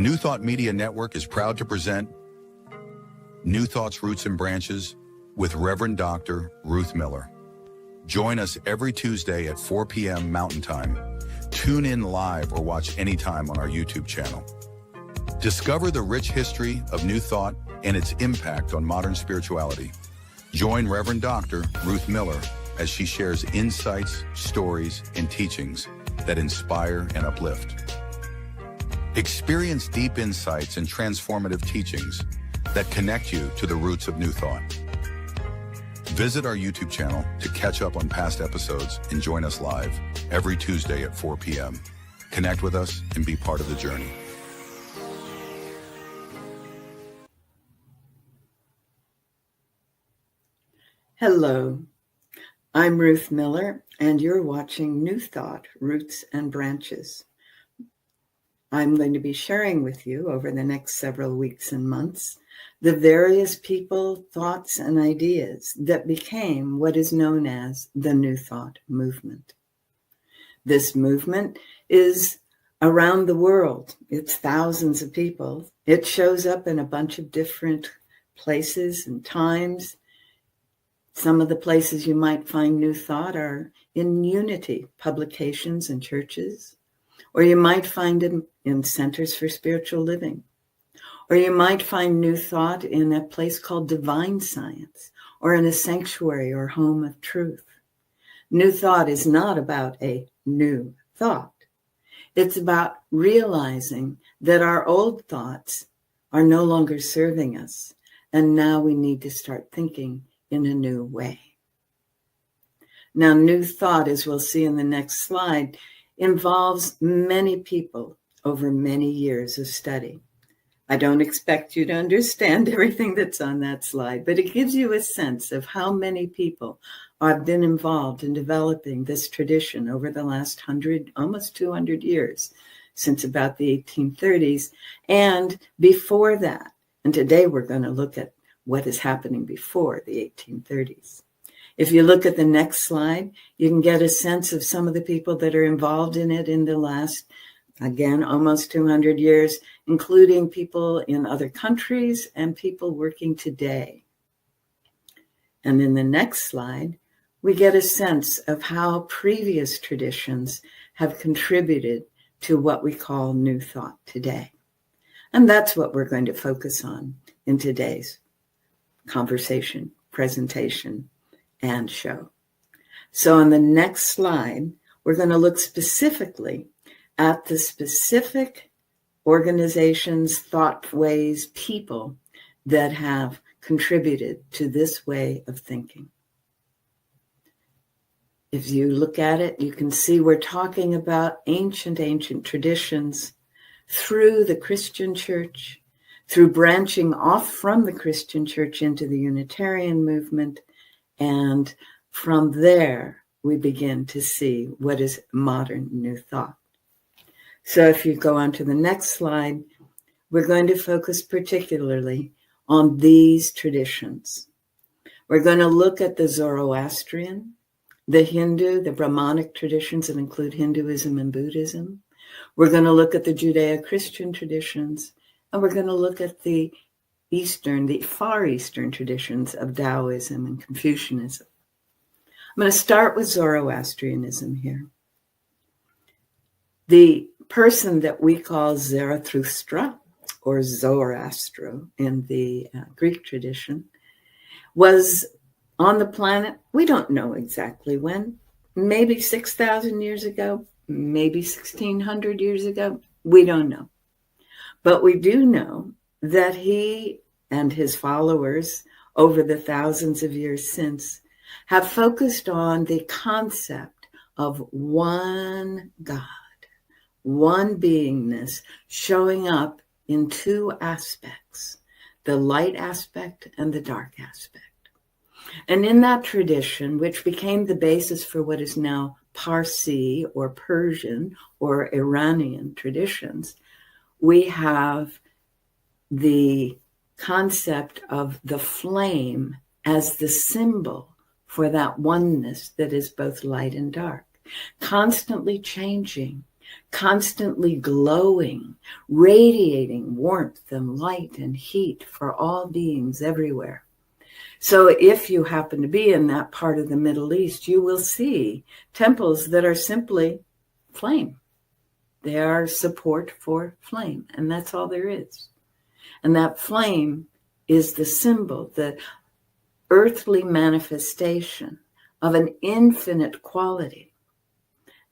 New Thought Media Network is proud to present New Thought's Roots and Branches with Reverend Dr. Ruth Miller. Join us every Tuesday at 4 p.m. Mountain Time. Tune in live or watch anytime on our YouTube channel. Discover the rich history of New Thought and its impact on modern spirituality. Join Reverend Dr. Ruth Miller as she shares insights, stories, and teachings that inspire and uplift. Experience deep insights and transformative teachings that connect you to the roots of New Thought. Visit our YouTube channel to catch up on past episodes and join us live every Tuesday at 4 p.m. Connect with us and be part of the journey. Hello, I'm Ruth Miller, and you're watching New Thought, Roots and Branches. I'm going to be sharing with you over the next several weeks and months the various people, thoughts, and ideas that became what is known as the New Thought movement. This movement is around the world. It's thousands of people. It shows up in a bunch of different places and times. Some of the places you might find New Thought are in Unity publications and churches, or you might find them in centers for spiritual living, or you might find New Thought in a place called Divine Science, or in a sanctuary or home of truth. New Thought is not about a new thought. It's about realizing that our old thoughts are no longer serving us, and now we need to start thinking in a new way. Now, New Thought, as we'll see in the next slide, involves many people over many years of study. I don't expect you to understand everything that's on that slide, but it gives you a sense of how many people have been involved in developing this tradition over the last 100, almost 200 years, since about the 1830s, and before that. And today we're going to look at what is happening before the 1830s. If you look at the next slide, you can get a sense of some of the people that are involved in it in the last, again, almost 200 years, including people in other countries and people working today. And in the next slide, we get a sense of how previous traditions have contributed to what we call New Thought today. And that's what we're going to focus on in today's conversation, presentation, and show. So on the next slide, we're going to look specifically at the specific organizations, thought ways, people that have contributed to this way of thinking. If you look at it, you can see we're talking about ancient traditions through the Christian church, through branching off from the Christian church into the Unitarian movement, and from there we begin to see what is modern New Thought. So if you go on to the next slide, we're going to focus particularly on these traditions. We're going to look at the Zoroastrian, the Hindu, the Brahmanic traditions that include Hinduism and Buddhism. We're going to look at the Judeo-Christian traditions, and we're going to look at the Far Eastern traditions of Taoism and Confucianism. I'm going to start with Zoroastrianism here. The person that we call Zarathustra, or Zoroastro in the Greek tradition, was on the planet, we don't know exactly when, maybe 6,000 years ago, maybe 1,600 years ago, we don't know. But we do know that he and his followers over the thousands of years since have focused on the concept of one God, one beingness showing up in two aspects, the light aspect and the dark aspect. And in that tradition, which became the basis for what is now Parsi or Persian or Iranian traditions, we have the concept of the flame as the symbol for that oneness that is both light and dark, constantly changing constantly glowing, radiating warmth and light and heat for all beings everywhere. So if you happen to be in that part of the Middle East, you will see temples that are simply flame. They are support for flame, and that's all there is. And that flame is the symbol, the earthly manifestation of an infinite quality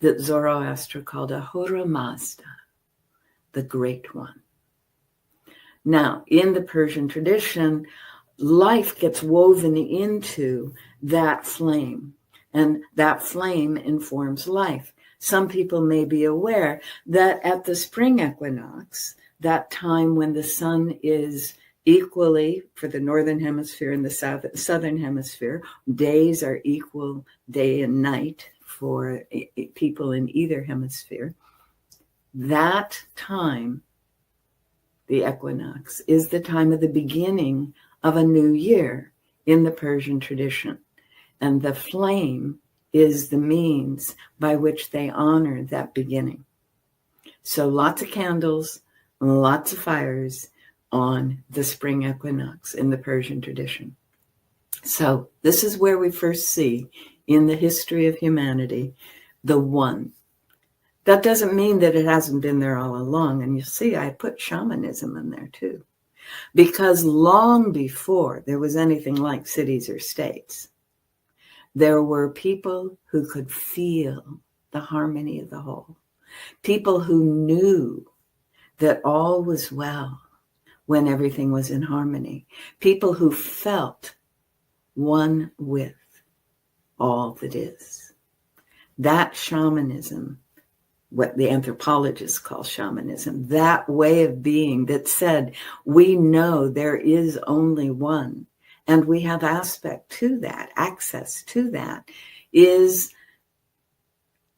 that Zoroaster called Ahura Mazda, the Great One. Now, in the Persian tradition, life gets woven into that flame, and that flame informs life. Some people may be aware that at the spring equinox, that time when the sun is equally, for the northern hemisphere and the southern hemisphere, days are equal day and night for people in either hemisphere. That time, the equinox, is the time of the beginning of a new year in the Persian tradition. And the flame is the means by which they honor that beginning. So lots of candles, lots of fires on the spring equinox in the Persian tradition. So this is where we first see in the history of humanity the one. That doesn't mean that it hasn't been there all along. And you see, I put shamanism in there too. Because long before there was anything like cities or states, there were people who could feel the harmony of the whole. People who knew that all was well when everything was in harmony. People who felt one with all that is. That shamanism, what the anthropologists call shamanism, that way of being that said, we know there is only one, and we have aspect to that, access to that, is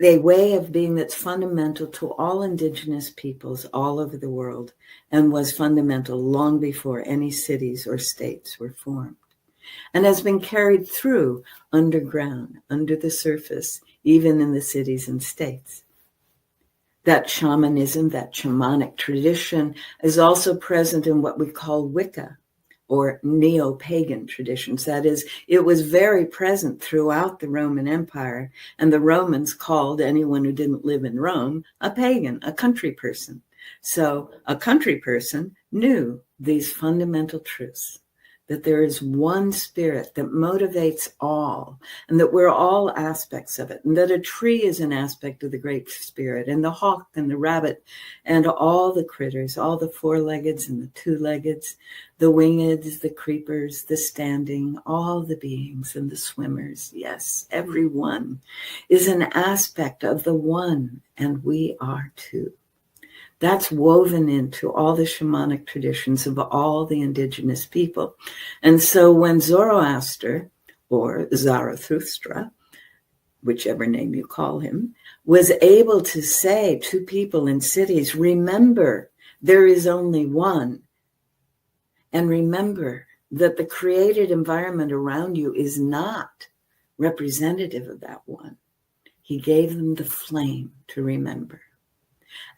a way of being that's fundamental to all indigenous peoples all over the world, and was fundamental long before any cities or states were formed, and has been carried through underground, under the surface, even in the cities and states. That shamanism, that shamanic tradition, is also present in what we call Wicca, or neo-pagan traditions. That is, it was very present throughout the Roman Empire, and the Romans called anyone who didn't live in Rome a pagan, a country person. So a country person knew these fundamental truths, that there is one spirit that motivates all, and that we're all aspects of it, and that a tree is an aspect of the Great Spirit, and the hawk and the rabbit, and all the critters, all the four-leggeds and the two-leggeds, the wingeds, the creepers, the standing, all the beings and the swimmers. Yes, every one is an aspect of the one, and we are too. That's woven into all the shamanic traditions of all the indigenous people. And so when Zoroaster, or Zarathustra, whichever name you call him, was able to say to people in cities, remember, there is only one. And remember that the created environment around you is not representative of that one. He gave them the flame to remember.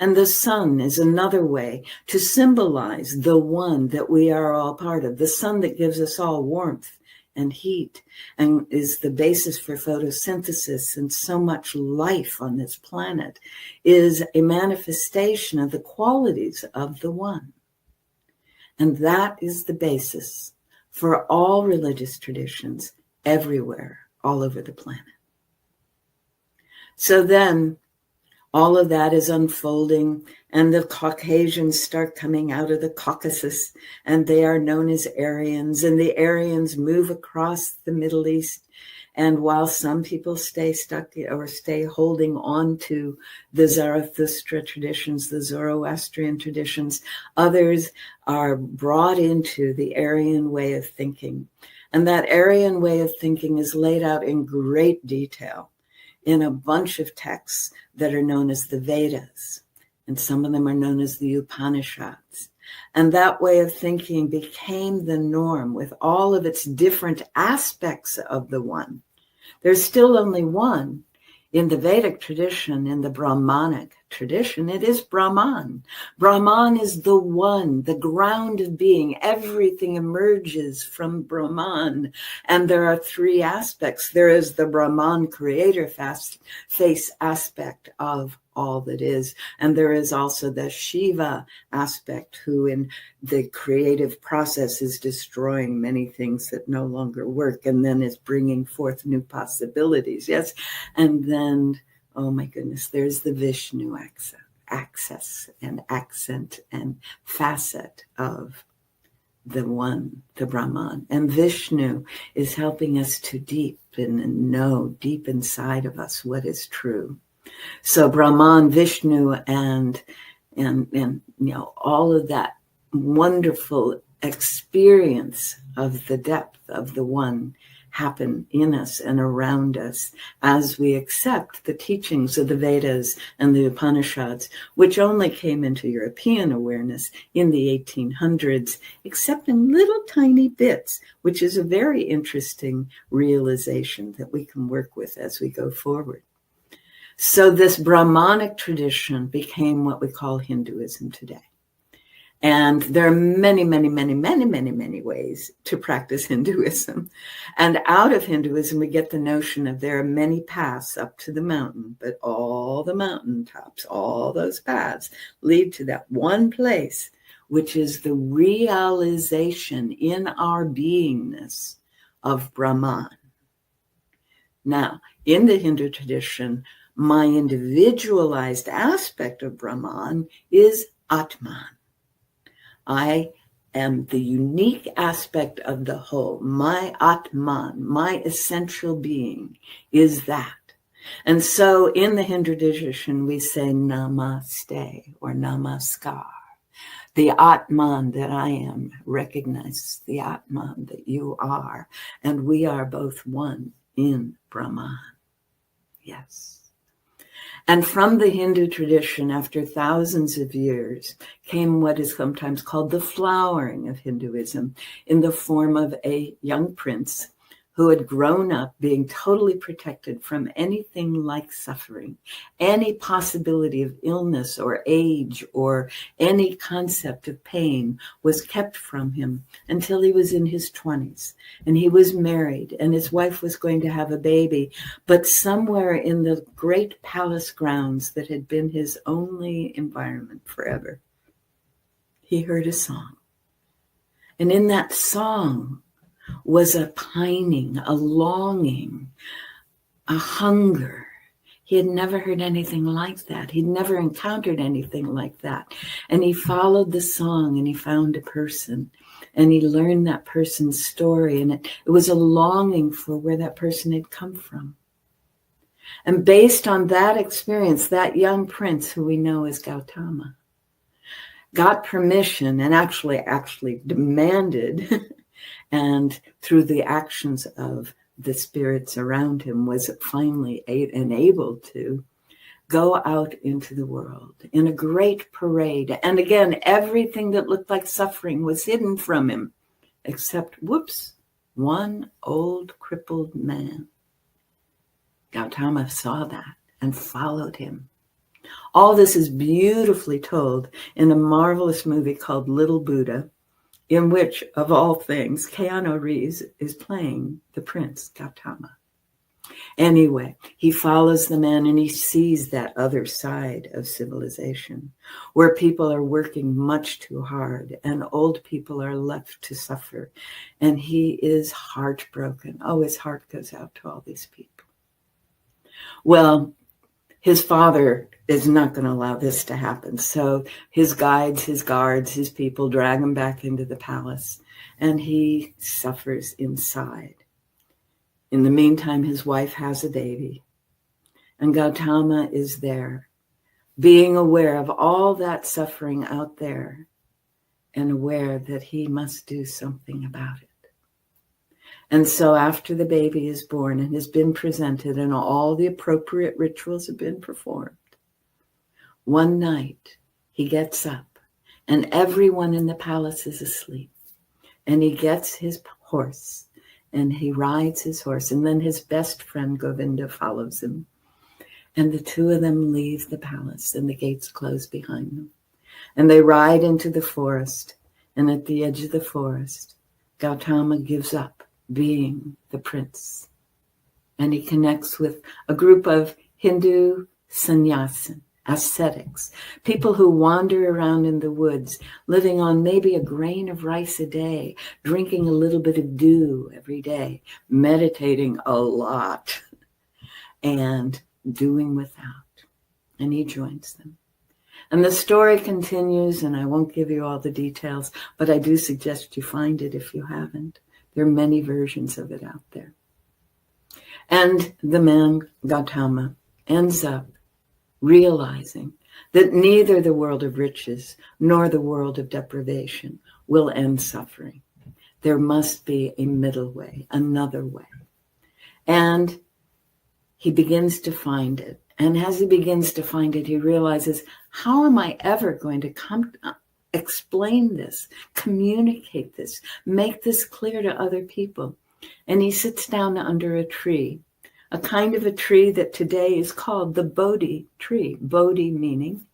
And the sun is another way to symbolize the one that we are all part of. The sun that gives us all warmth and heat and is the basis for photosynthesis and so much life on this planet is a manifestation of the qualities of the one. And that is the basis for all religious traditions everywhere, all over the planet. So then, all of that is unfolding, and the Caucasians start coming out of the Caucasus, and they are known as Aryans, and the Aryans move across the Middle East. And while some people stay stuck or stay holding on to the Zarathustra traditions, the Zoroastrian traditions, others are brought into the Aryan way of thinking. And that Aryan way of thinking is laid out in great detail in a bunch of texts that are known as the Vedas, and some of them are known as the Upanishads. And that way of thinking became the norm with all of its different aspects of the one. There's still only one in the Vedic tradition, in the Brahmanic tradition, it is Brahman. Brahman is the one, the ground of being. Everything emerges from Brahman. And there are three aspects. There is the Brahman creator face aspect of all that is. And there is also the Shiva aspect, who in the creative process is destroying many things that no longer work, and then is bringing forth new possibilities. Yes. And then, oh my goodness, there's the Vishnu access and accent and facet of the one, the Brahman. And Vishnu is helping us to deepen and know deep inside of us what is true. So Brahman, Vishnu, and all of that wonderful experience of the depth of the one happen in us and around us as we accept the teachings of the Vedas and the Upanishads, which only came into European awareness in the 1800s, except in little tiny bits, which is a very interesting realization that we can work with as we go forward. So this Brahmanic tradition became what we call Hinduism today. And there are many, many, many, many, many, many ways to practice Hinduism. And out of Hinduism, we get the notion of there are many paths up to the mountain, but all the mountaintops, all those paths lead to that one place, which is the realization in our beingness of Brahman. Now, in the Hindu tradition, my individualized aspect of Brahman is Atman. I am the unique aspect of the whole. My Atman, my essential being, is that. And so in the Hindu tradition, we say Namaste or Namaskar. The Atman that I am recognizes the Atman that you are, and we are both one in Brahman. Yes. And from the Hindu tradition, after thousands of years, came what is sometimes called the flowering of Hinduism in the form of a young prince who had grown up being totally protected from anything like suffering, any possibility of illness or age or any concept of pain was kept from him until he was in his 20s. And he was married and his wife was going to have a baby. But somewhere in the great palace grounds that had been his only environment forever, he heard a song. And in that song was a pining, a longing, a hunger. He had never heard anything like that. He'd never encountered anything like that. And he followed the song and he found a person and he learned that person's story. And it was a longing for where that person had come from. And based on that experience, that young prince, who we know as Gautama, got permission and actually demanded and through the actions of the spirits around him was finally enabled to go out into the world in a great parade. And again, everything that looked like suffering was hidden from him, except, whoops, one old crippled man. Gautama saw that and followed him. All this is beautifully told in a marvelous movie called Little Buddha, in which, of all things, Keanu Reeves is playing the prince, Gautama. Anyway, he follows the man and he sees that other side of civilization, where people are working much too hard and old people are left to suffer. And he is heartbroken. Oh, his heart goes out to all these people. Well, his father is not going to allow this to happen. So his guides, his guards, his people drag him back into the palace, and he suffers inside. In the meantime, his wife has a baby, and Gautama is there, being aware of all that suffering out there and aware that he must do something about it. And so after the baby is born and has been presented and all the appropriate rituals have been performed, one night he gets up and everyone in the palace is asleep. And he gets his horse and he rides his horse. And then his best friend Govinda follows him. And the two of them leave the palace, and the gates close behind them. And they ride into the forest, and at the edge of the forest, Gautama gives up being the prince. And he connects with a group of Hindu sannyasin, ascetics, people who wander around in the woods, living on maybe a grain of rice a day, drinking a little bit of dew every day, meditating a lot, and doing without. And he joins them. And the story continues, and I won't give you all the details, but I do suggest you find it if you haven't. There are many versions of it out there. And the man, Gautama, ends up realizing that neither the world of riches nor the world of deprivation will end suffering. There must be a middle way, another way. And he begins to find it. And as he begins to find it, he realizes, how am I ever going to explain this, communicate this, make this clear to other people? And he sits down under a tree, a kind of a tree that today is called the Bodhi tree. Bodhi meaning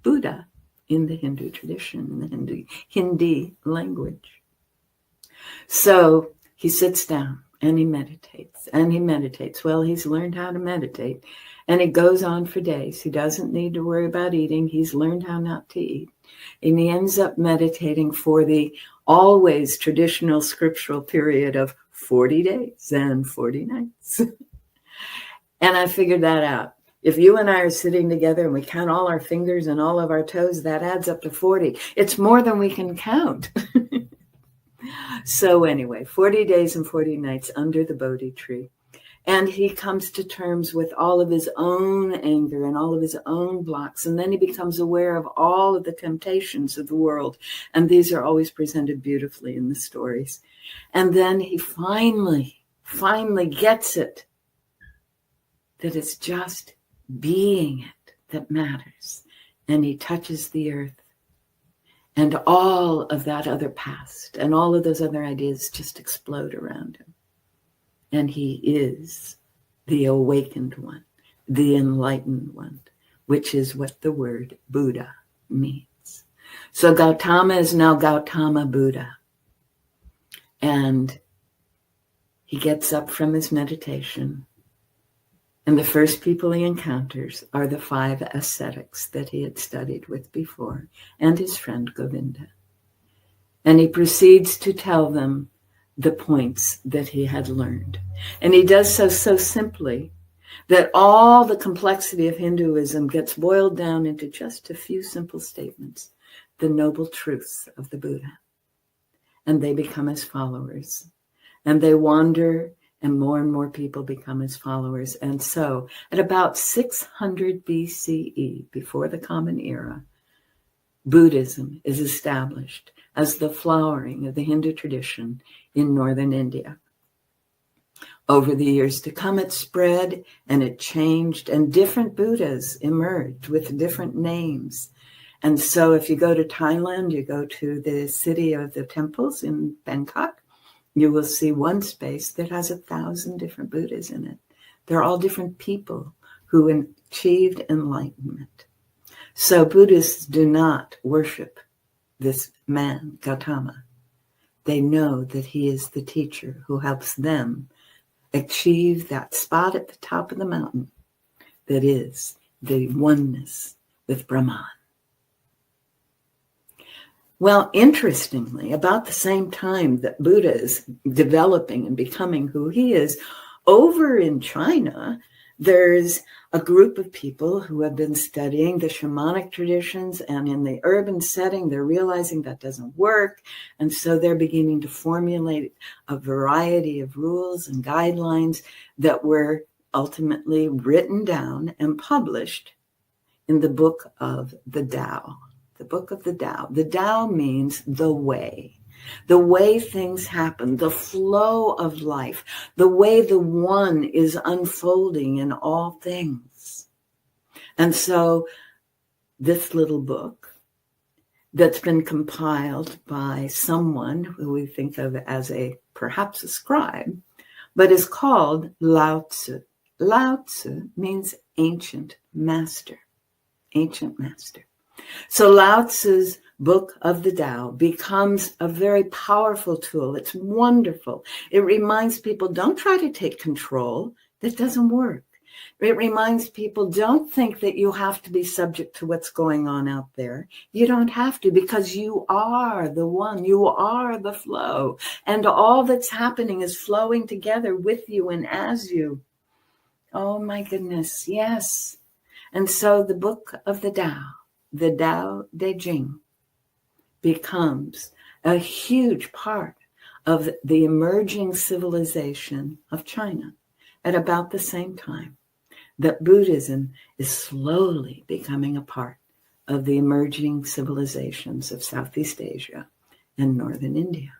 Buddha in the Hindu tradition, in the Hindi language. So he sits down and he meditates, and he meditates. Well, he's learned how to meditate, and it goes on for days. He doesn't need to worry about eating. He's learned how not to eat. And he ends up meditating for the always traditional scriptural period of 40 days and 40 nights. And I figured that out. If you and I are sitting together and we count all our fingers and all of our toes, that adds up to 40. It's more than we can count. So anyway, 40 days and 40 nights under the Bodhi tree. And he comes to terms with all of his own anger and all of his own blocks. And then he becomes aware of all of the temptations of the world. And these are always presented beautifully in the stories. And then he finally gets it, that it's just being it that matters. And he touches the earth. And all of that other past and all of those other ideas just explode around him. And he is the awakened one, the enlightened one, which is what the word Buddha means. So Gautama is now Gautama Buddha. And he gets up from his meditation. And the first people he encounters are the 5 ascetics that he had studied with before, and his friend Govinda. And he proceeds to tell them the points that he had learned. And he does so simply that all the complexity of Hinduism gets boiled down into just a few simple statements, the noble truths of the Buddha. And they become his followers. And they wander, and more people become his followers. And so at about 600 BCE, before the Common Era, Buddhism is established as the flowering of the Hindu tradition in northern India. Over the years to come, it spread and it changed, and different Buddhas emerged with different names. And so if you go to Thailand, you go to the city of the temples in Bangkok, you will see one space that has 1,000 different Buddhas in it. They're all different people who achieved enlightenment. So Buddhists do not worship this man, Gautama. They know that he is the teacher who helps them achieve that spot at the top of the mountain that is the oneness with Brahman. Well, interestingly, about the same time that Buddha is developing and becoming who he is, over in China, there's a group of people who have been studying the shamanic traditions, and in the urban setting, they're realizing that doesn't work. And so they're beginning to formulate a variety of rules and guidelines that were ultimately written down and published in the book of the Tao. The book of the Tao. The Tao means the way things happen, the flow of life, the way the one is unfolding in all things. And so this little book that's been compiled by someone who we think of as perhaps a scribe, but is called Lao Tzu. Lao Tzu means ancient master, ancient master. So Lao Tzu's Book of the Tao becomes a very powerful tool. It's wonderful. It reminds people, don't try to take control. That doesn't work. It reminds people, don't think that you have to be subject to what's going on out there. You don't have to, because you are the one. You are the flow. And all that's happening is flowing together with you and as you. Oh my goodness, yes. And so the Book of the Tao De Jing, becomes a huge part of the emerging civilization of China at about the same time that Buddhism is slowly becoming a part of the emerging civilizations of Southeast Asia and Northern India.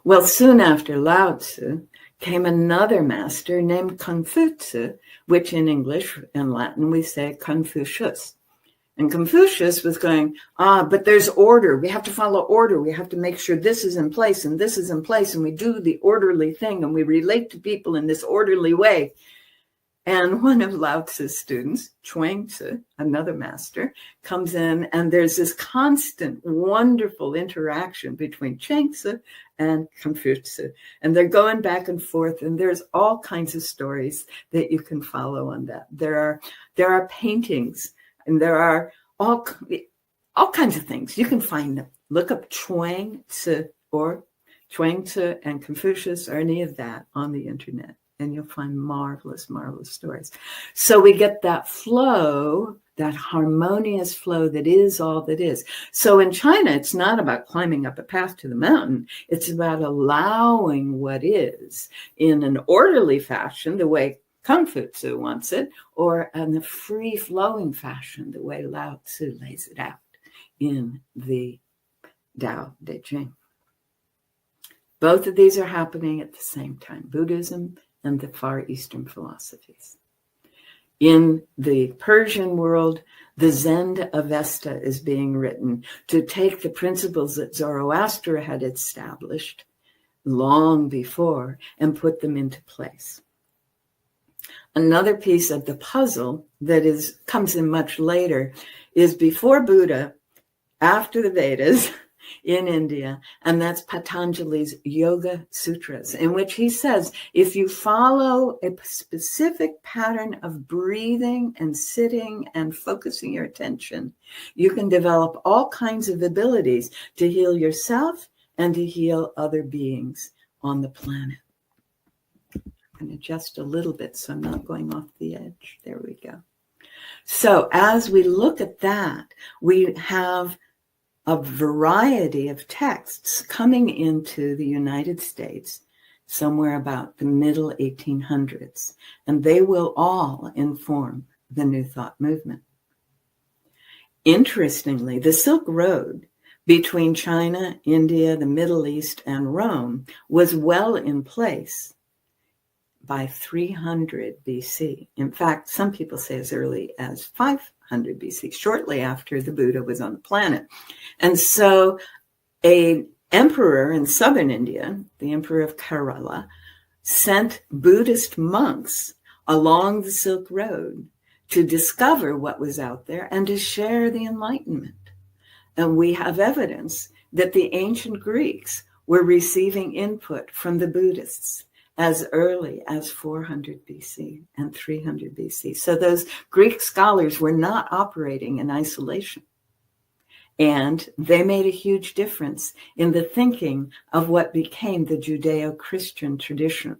Well, soon after Lao Tzu came another master named Confucius, which in English and Latin we say Confucius. And Confucius was going, but there's order. We have to follow order. We have to make sure this is in place and this is in place. And we do the orderly thing and we relate to people in this orderly way. And one of Lao Tzu's students, Chuang-Tzu, another master, comes in, and there's this constant, wonderful interaction between Chuang-Tzu and Confucius. And they're going back and forth, and there's all kinds of stories that you can follow on that. There are paintings, and there are all kinds of things. You can find them. Look up Chuang-Tzu or Chuang-Tzu and Confucius or any of that on the internet, and you'll find marvelous, marvelous stories. So we get that flow, that harmonious flow that is all that is. So in China, it's not about climbing up a path to the mountain. It's about allowing what is in an orderly fashion, the way Confucius wants it, or in a free-flowing fashion, the way Lao Tzu lays it out in the Tao De Jing. Both of these are happening at the same time, Buddhism and the Far Eastern philosophies. In the Persian world, the Zend Avesta is being written to take the principles that Zoroaster had established long before and put them into place. Another piece of the puzzle that comes in much later is before Buddha, after the Vedas in India, and that's Patanjali's Yoga Sutras, in which he says, if you follow a specific pattern of breathing and sitting and focusing your attention, you can develop all kinds of abilities to heal yourself and to heal other beings on the planet. I'm going to adjust a little bit so I'm not going off the edge. There we go. So as we look at that, we have a variety of texts coming into the United States somewhere about the middle 1800s, and they will all inform the New Thought movement. Interestingly, the Silk Road between China, India, the Middle East, and Rome was well in place by 300 BC. In fact, some people say as early as 500 BC, shortly after the Buddha was on the planet. And so an emperor in southern India, the emperor of Kerala, sent Buddhist monks along the Silk Road to discover what was out there and to share the Enlightenment. And we have evidence that the ancient Greeks were receiving input from the Buddhists as early as 400 BC and 300 BC. So those Greek scholars were not operating in isolation. And they made a huge difference in the thinking of what became the Judeo-Christian tradition.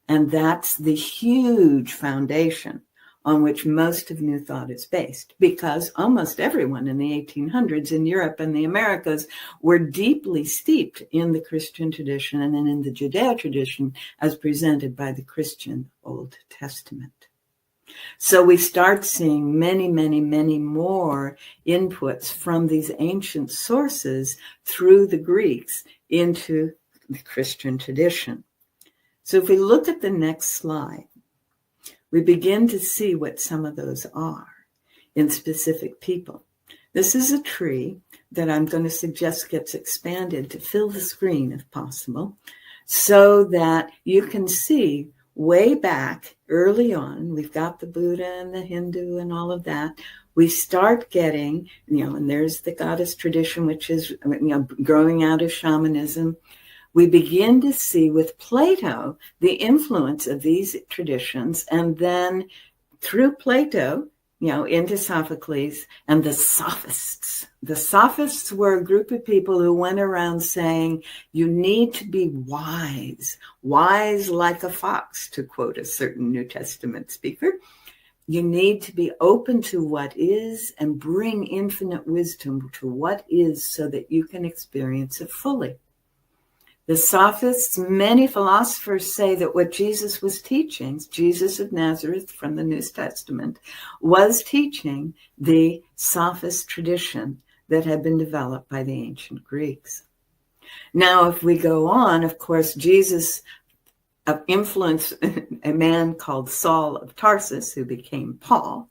And that's the huge foundation on which most of New Thought is based, because almost everyone in the 1800s in Europe and the Americas were deeply steeped in the Christian tradition and in the Judeo tradition as presented by the Christian Old Testament. So we start seeing many, many, many more inputs from these ancient sources through the Greeks into the Christian tradition. So if we look at the next slide, we begin to see what some of those are in specific people. This is a tree that I'm going to suggest gets expanded to fill the screen if possible, so that you can see way back early on, we've got the Buddha and the Hindu and all of that. We start getting, and there's the goddess tradition, which is, growing out of shamanism. We begin to see with Plato the influence of these traditions, and then through Plato, into Sophocles and the Sophists. The Sophists were a group of people who went around saying, you need to be wise like a fox, to quote a certain New Testament speaker. You need to be open to what is and bring infinite wisdom to what is so that you can experience it fully. The Sophists, many philosophers say that what Jesus was teaching, Jesus of Nazareth from the New Testament, was teaching the Sophist tradition that had been developed by the ancient Greeks. Now, if we go on, of course, Jesus influenced a man called Saul of Tarsus, who became Paul.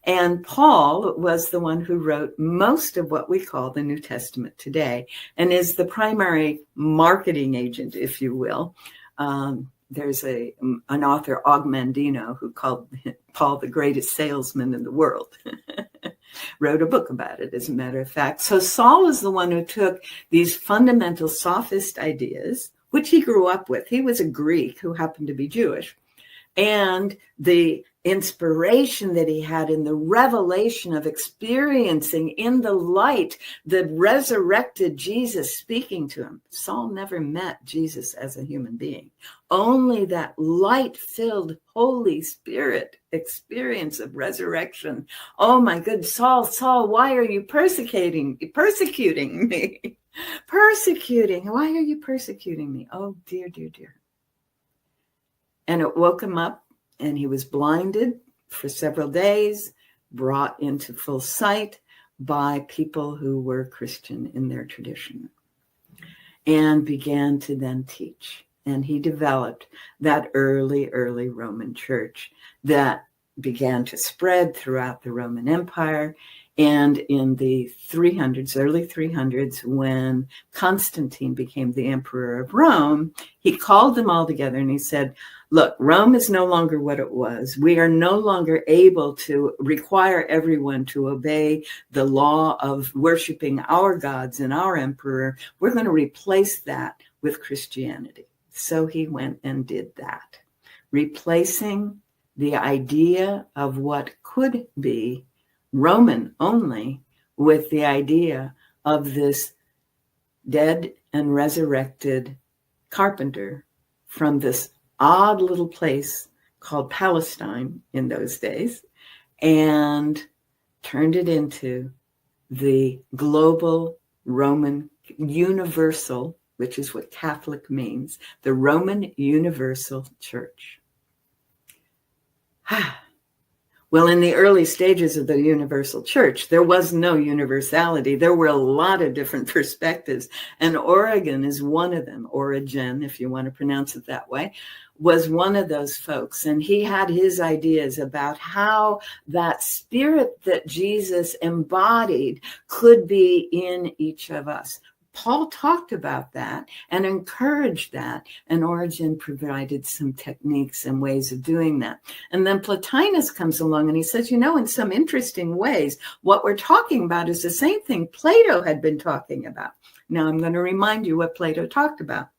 And Paul was the one who wrote most of what we call the New Testament today, and is the primary marketing agent, if you will. There's an author, Augmandino, who called Paul the greatest salesman in the world. Wrote a book about it, as a matter of fact. So Saul is the one who took these fundamental sophist ideas, which he grew up with. He was a Greek who happened to be Jewish. And the inspiration that he had in the revelation of experiencing in the light the resurrected Jesus speaking to him. Saul never met Jesus as a human being. Only that light-filled Holy Spirit experience of resurrection. Oh my good Saul, why are you persecuting me? Why are you persecuting me? Oh dear, dear, dear. And it woke him up, and he was blinded for several days, brought into full sight by people who were Christian in their tradition, and began to then teach. And he developed that early Roman church that began to spread throughout the Roman Empire. And in the early 300s, when Constantine became the emperor of Rome, he called them all together and he said, look, Rome is no longer what it was. We are no longer able to require everyone to obey the law of worshiping our gods and our emperor. We're going to replace that with Christianity. So he went and did that, replacing the idea of what could be Roman only with the idea of this dead and resurrected carpenter from this odd little place called Palestine in those days, and turned it into the global Roman universal, which is what Catholic means, the Roman Universal Church. Well, in the early stages of the Universal Church, there was no universality. There were a lot of different perspectives, and Origen is one of them. Origen, if you want to pronounce it that way, was one of those folks. And he had his ideas about how that spirit that Jesus embodied could be in each of us. Paul talked about that and encouraged that, and Origen provided some techniques and ways of doing that. And then Plotinus comes along and he says, in some interesting ways, what we're talking about is the same thing Plato had been talking about. Now I'm going to remind you what Plato talked about.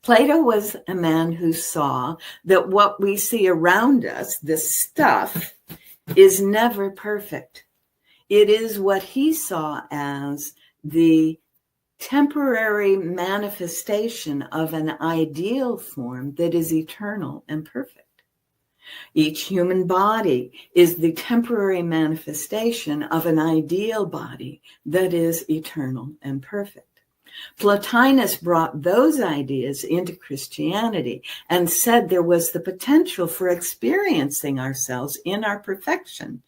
Plato was a man who saw that what we see around us, this stuff, is never perfect. It is what he saw as the temporary manifestation of an ideal form that is eternal and perfect. Each human body is the temporary manifestation of an ideal body that is eternal and perfect. Plotinus brought those ideas into Christianity and said there was the potential for experiencing ourselves in our perfection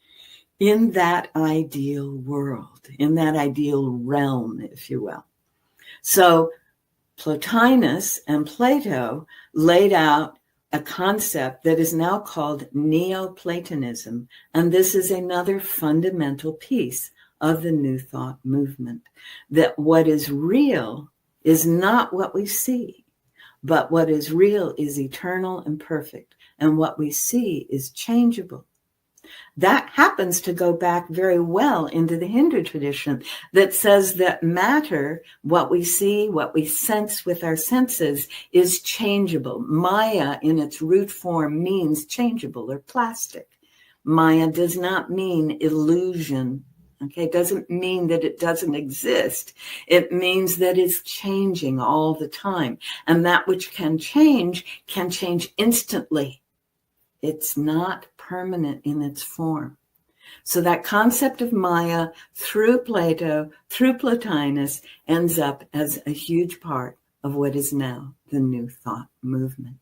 in that ideal world, in that ideal realm, if you will. So Plotinus and Plato laid out a concept that is now called Neoplatonism, and this is another fundamental piece of the New Thought movement, that what is real is not what we see, But what is real is eternal and perfect. And what we see is changeable. That happens to go back very well into the Hindu tradition that says that matter, what we see, what we sense with our senses, is changeable. Maya in its root form means changeable or plastic. Maya does not mean illusion. Okay, it doesn't mean that it doesn't exist. It means that it's changing all the time. And that which can change instantly. It's not permanent in its form. So that concept of Maya through Plato, through Plotinus, ends up as a huge part of what is now the New Thought movement.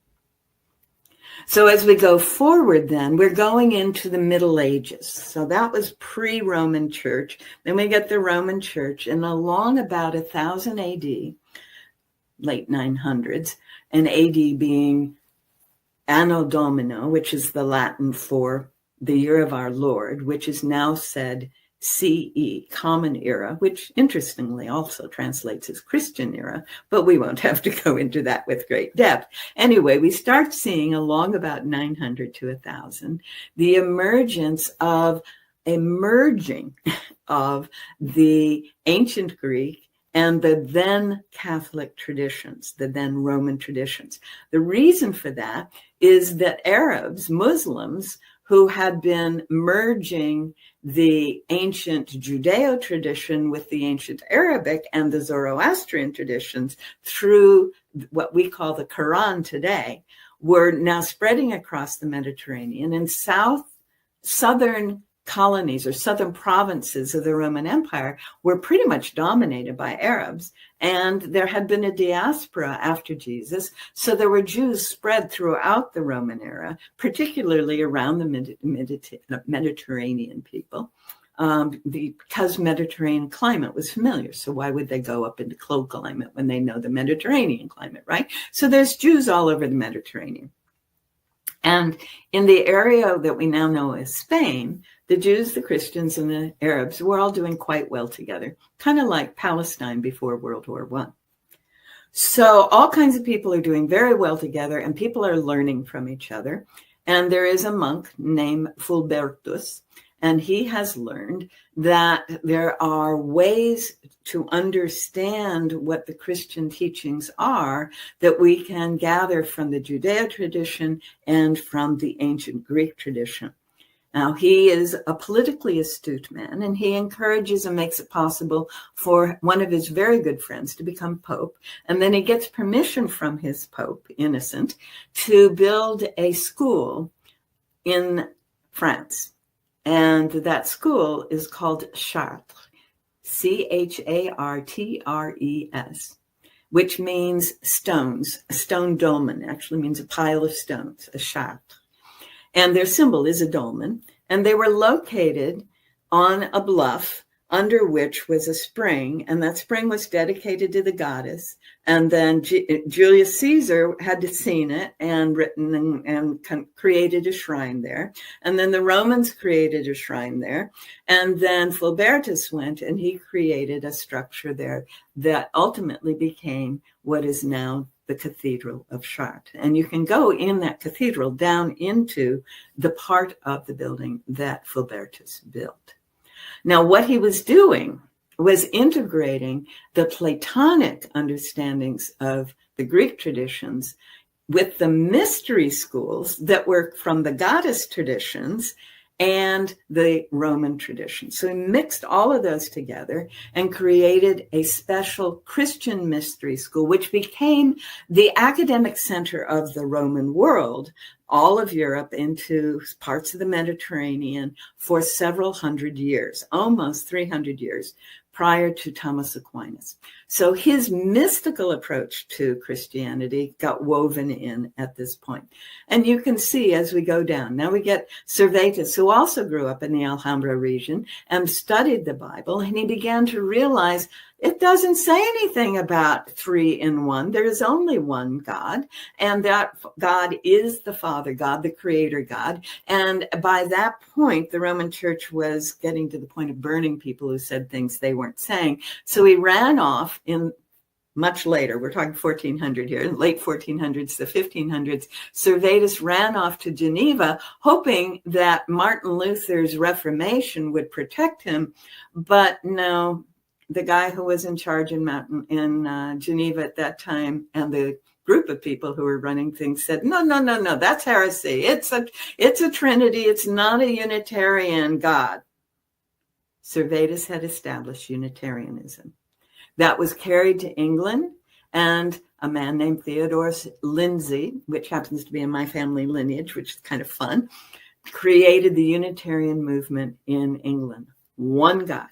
So as we go forward then, we're going into the Middle Ages. So that was pre-Roman Church. Then we get the Roman Church, and along about 1000 AD, late 900s, and AD being Anno Domino, which is the Latin for the year of our Lord, which is now said CE, Common Era, which interestingly also translates as Christian Era, but we won't have to go into that with great depth. Anyway, we start seeing along about 900 to 1000, the emergence of a merging of the ancient Greek and the then Catholic traditions, the then Roman traditions. The reason for that is that Arabs, Muslims, who had been merging the ancient Judeo tradition with the ancient Arabic and the Zoroastrian traditions through what we call the Quran today, were now spreading across the Mediterranean, and southern colonies or southern provinces of the Roman Empire were pretty much dominated by Arabs, and there had been a diaspora after Jesus. So there were Jews spread throughout the Roman era, particularly around the Mediterranean people, because Mediterranean climate was familiar. So why would they go up into cold climate when they know the Mediterranean climate, right? So there's Jews all over the Mediterranean. And in the area that we now know as Spain, the Jews, the Christians, and the Arabs were all doing quite well together, kind of like Palestine before World War I. So all kinds of people are doing very well together, and people are learning from each other. And there is a monk named Fulbertus, and he has learned that there are ways to understand what the Christian teachings are that we can gather from the Judeo tradition and from the ancient Greek tradition. Now, he is a politically astute man, and he encourages and makes it possible for one of his very good friends to become Pope. And then he gets permission from his Pope, Innocent, to build a school in France. And that school is called Chartres, Chartres, which means stones. A stone dolmen actually means a pile of stones, a Chartres. And their symbol is a dolmen. And they were located on a bluff under which was a spring. And that spring was dedicated to the goddess. And then Julius Caesar had seen it and written and created a shrine there. And then the Romans created a shrine there. And then Fulbertus went and he created a structure there that ultimately became what is now the Cathedral of Chartres. And you can go in that cathedral down into the part of the building that Fulbertus built. Now, what he was doing was integrating the Platonic understandings of the Greek traditions with the mystery schools that were from the goddess traditions and the Roman tradition. So he mixed all of those together and created a special Christian mystery school, which became the academic center of the Roman world, all of Europe into parts of the Mediterranean for several hundred years, almost 300 years, prior to Thomas Aquinas. So his mystical approach to Christianity got woven in at this point. And you can see as we go down, now we get Servetus, who also grew up in the Alhambra region and studied the Bible, and he began to realize it doesn't say anything about three in one. There is only one God, and that God is the Father God, the Creator God. And by that point, the Roman Church was getting to the point of burning people who said things they weren't saying. So he ran off in much later, we're talking 1400 here, late 1400s to 1500s, Servetus ran off to Geneva, hoping that Martin Luther's Reformation would protect him. But no, the guy who was in charge in Geneva at that time, and the group of people who were running things, said, no, that's heresy. It's a Trinity. It's not a Unitarian God. Servetus had established Unitarianism. That was carried to England, and a man named Theodore Lindsay, which happens to be in my family lineage, which is kind of fun, created the Unitarian movement in England. One guy,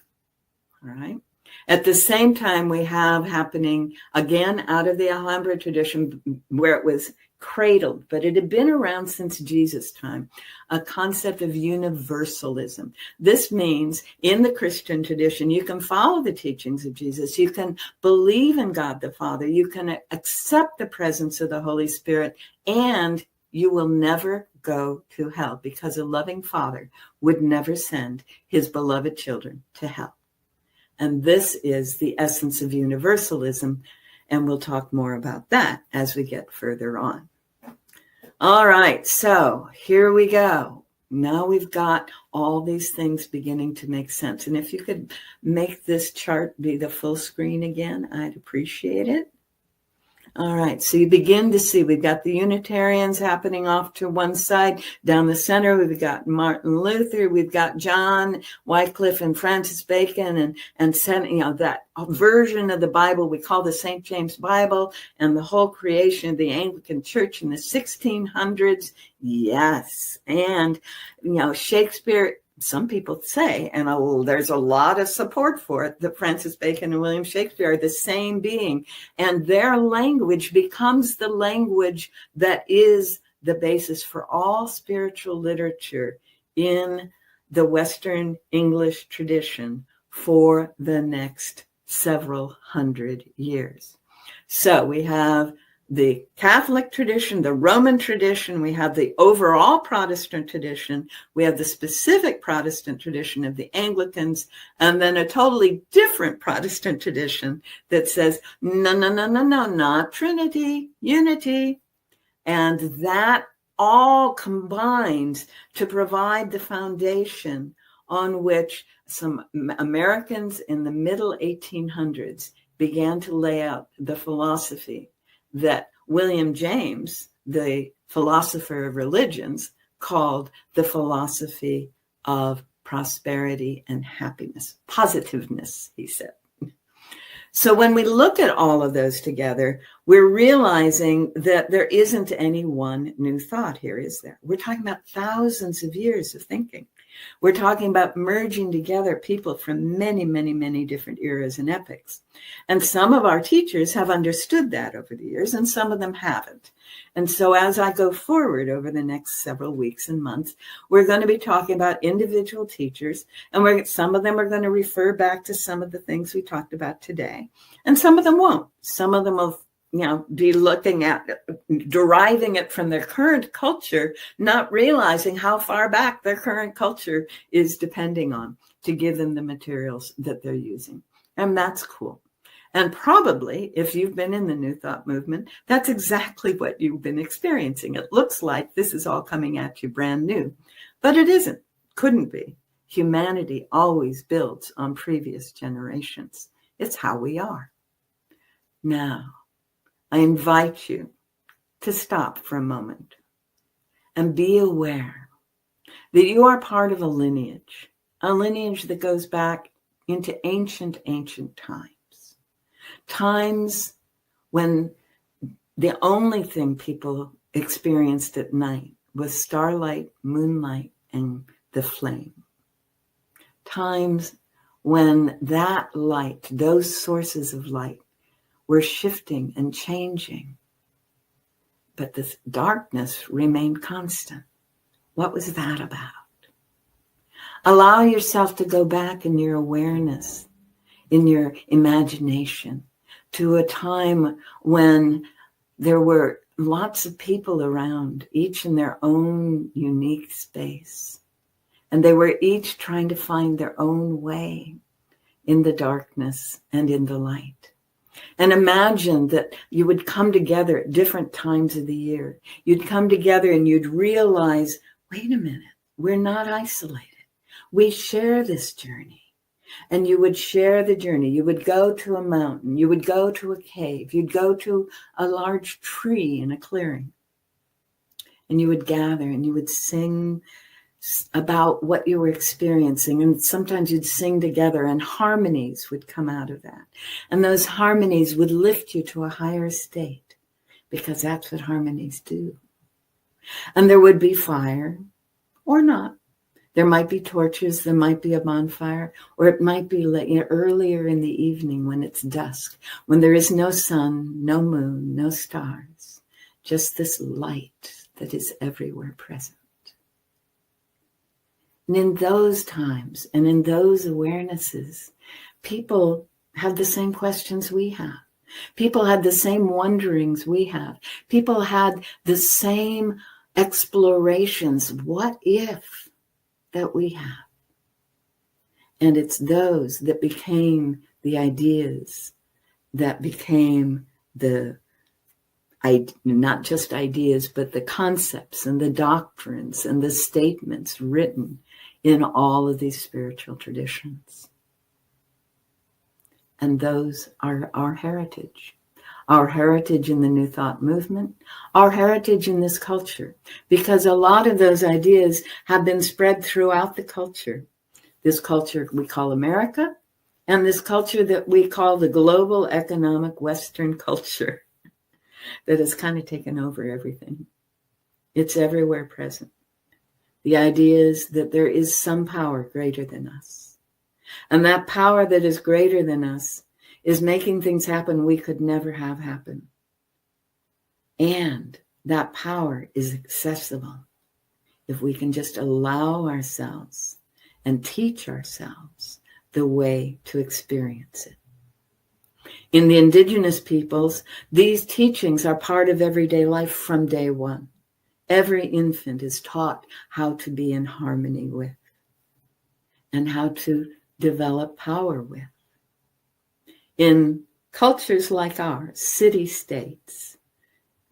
all right? At the same time, we have happening, again, out of the Alhambra tradition, where it was cradled, but it had been around since Jesus' time, a concept of universalism. This means in the Christian tradition, you can follow the teachings of Jesus. You can believe in God the Father. You can accept the presence of the Holy Spirit, and you will never go to hell, because a loving Father would never send his beloved children to hell. And this is the essence of universalism, and we'll talk more about that as we get further on. All right, so here we go. Now we've got all these things beginning to make sense. And if you could make this chart be the full screen again, I'd appreciate it. All right, so you begin to see we've got the Unitarians happening off to one side. Down the center, we've got Martin Luther, we've got John Wycliffe and Francis Bacon, and that version of the Bible we call the St. James Bible, and the whole creation of the Anglican Church in the 1600s. Yes, and Shakespeare. Some people say, and there's a lot of support for it, that Francis Bacon and William Shakespeare are the same being, and their language becomes the language that is the basis for all spiritual literature in the Western English tradition for the next several hundred years. So we have the Catholic tradition, the Roman tradition, we have the overall Protestant tradition, we have the specific Protestant tradition of the Anglicans, and then a totally different Protestant tradition that says, no, not Trinity, unity. And that all combines to provide the foundation on which some Americans in the middle 1800s began to lay out the philosophy that William James, the philosopher of religions, called the philosophy of prosperity and happiness, positiveness, he said. So when we look at all of those together, we're realizing that there isn't any one new thought here, is there? We're talking about thousands of years of thinking. We're talking about merging together people from many, many, many different eras and epochs. And some of our teachers have understood that over the years, and some of them haven't. And so as I go forward over the next several weeks and months, we're going to be talking about individual teachers, and some of them are going to refer back to some of the things we talked about today, and some of them won't. Some of them will be looking at deriving it from their current culture, not realizing how far back their current culture is depending on to give them the materials that they're using. And that's cool. And probably, if you've been in the New Thought movement, that's exactly what you've been experiencing. It looks like this is all coming at you brand new, but it isn't. Couldn't be. Humanity always builds on previous generations. It's how we are. Now, I invite you to stop for a moment and be aware that you are part of a lineage that goes back into ancient times. Times when the only thing people experienced at night was starlight, moonlight, and the flame. Times when that light, those sources of light, were shifting and changing, but the darkness remained constant. What was that about? Allow yourself to go back in your awareness, in your imagination, to a time when there were lots of people around, each in their own unique space. And they were each trying to find their own way in the darkness and in the light. And imagine that you would come together at different times of the year. You'd come together and you'd realize, wait a minute, we're not isolated. We share this journey. And you would share the journey. You would go to a mountain. You would go to a cave. You'd go to a large tree in a clearing. And you would gather and you would sing about what you were experiencing. And sometimes you'd sing together and harmonies would come out of that. And those harmonies would lift you to a higher state, because that's what harmonies do. And there would be fire or not. There might be torches, there might be a bonfire, or it might be earlier in the evening when it's dusk, when there is no sun, no moon, no stars, just this light that is everywhere present. And in those times and in those awarenesses, people have the same questions we have. People had the same wonderings we have. People had the same explorations. What if that we have? And it's those that became the ideas, that became the, not just ideas, but the concepts and the doctrines and the statements written in all of these spiritual traditions. And those are our heritage in the New Thought movement, our heritage in this culture, because a lot of those ideas have been spread throughout the culture. This culture we call America, and this culture that we call the global economic Western culture that has kind of taken over everything. It's everywhere present. The idea is that there is some power greater than us. And that power that is greater than us is making things happen we could never have happen. And that power is accessible if we can just allow ourselves and teach ourselves the way to experience it. In the indigenous peoples, these teachings are part of everyday life from day one. Every infant is taught how to be in harmony with and how to develop power with. In cultures like ours, city-states,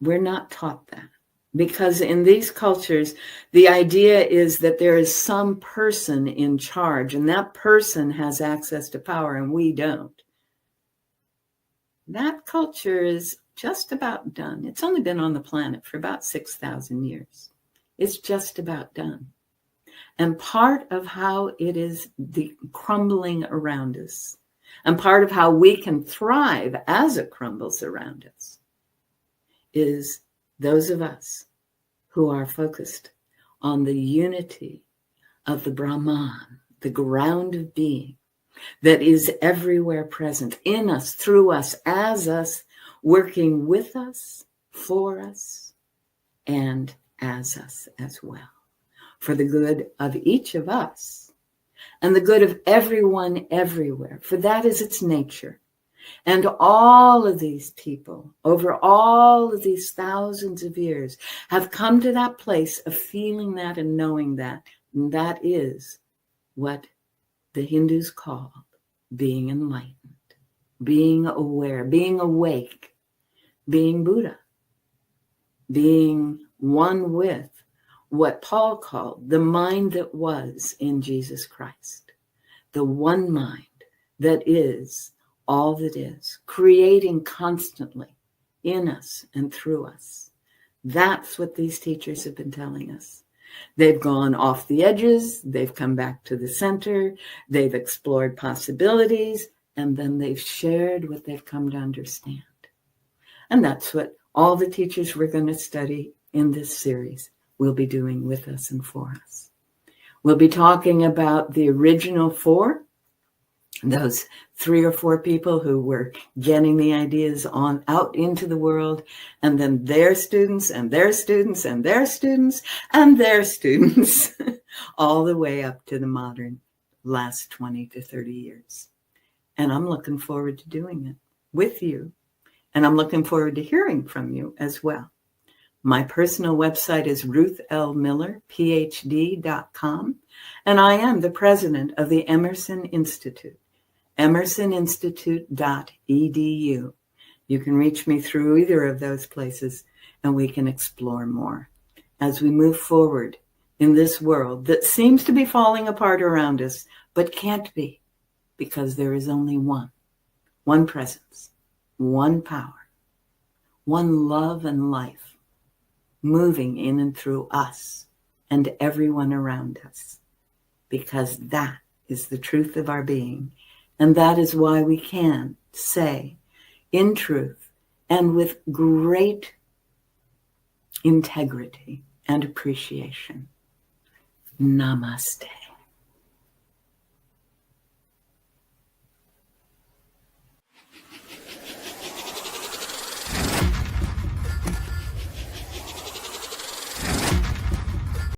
we're not taught that. Because in these cultures, the idea is that there is some person in charge, and that person has access to power, and we don't. That culture is just about done. It's only been on the planet for about 6,000 years. It's just about done. And part of how it is crumbling around us, and part of how we can thrive as it crumbles around us, is those of us who are focused on the unity of the Brahman, the ground of being that is everywhere present, in us, through us, as us, working with us, for us, and as us as well, for the good of each of us and the good of everyone everywhere, for that is its nature. And all of these people, over all of these thousands of years, have come to that place of feeling that and knowing that. And that is what the Hindus call being enlightened, being aware, being awake, being Buddha, being one with what Paul called the mind that was in Jesus Christ, the one mind that is all that is, creating constantly in us and through us. That's what these teachers have been telling us. They've gone off the edges, they've come back to the center, they've explored possibilities, and then they've shared what they've come to understand. And that's what all the teachers we're going to study in this series will be doing with us and for us. We'll be talking about the original four, those 3 or 4 people who were getting the ideas out into the world, and then their students and their students and their students and their students, all the way up to the modern last 20 to 30 years. And I'm looking forward to doing it with you. And I'm looking forward to hearing from you as well. My personal website is ruthlmillerphd.com, and I am the president of the Emerson Institute. emersoninstitute.edu. You can reach me through either of those places, and we can explore more as we move forward in this world that seems to be falling apart around us, but can't be, because there is only one presence, one power, one love and life moving in and through us and everyone around us, because that is the truth of our being. And that is why we can say in truth and with great integrity and appreciation, Namaste.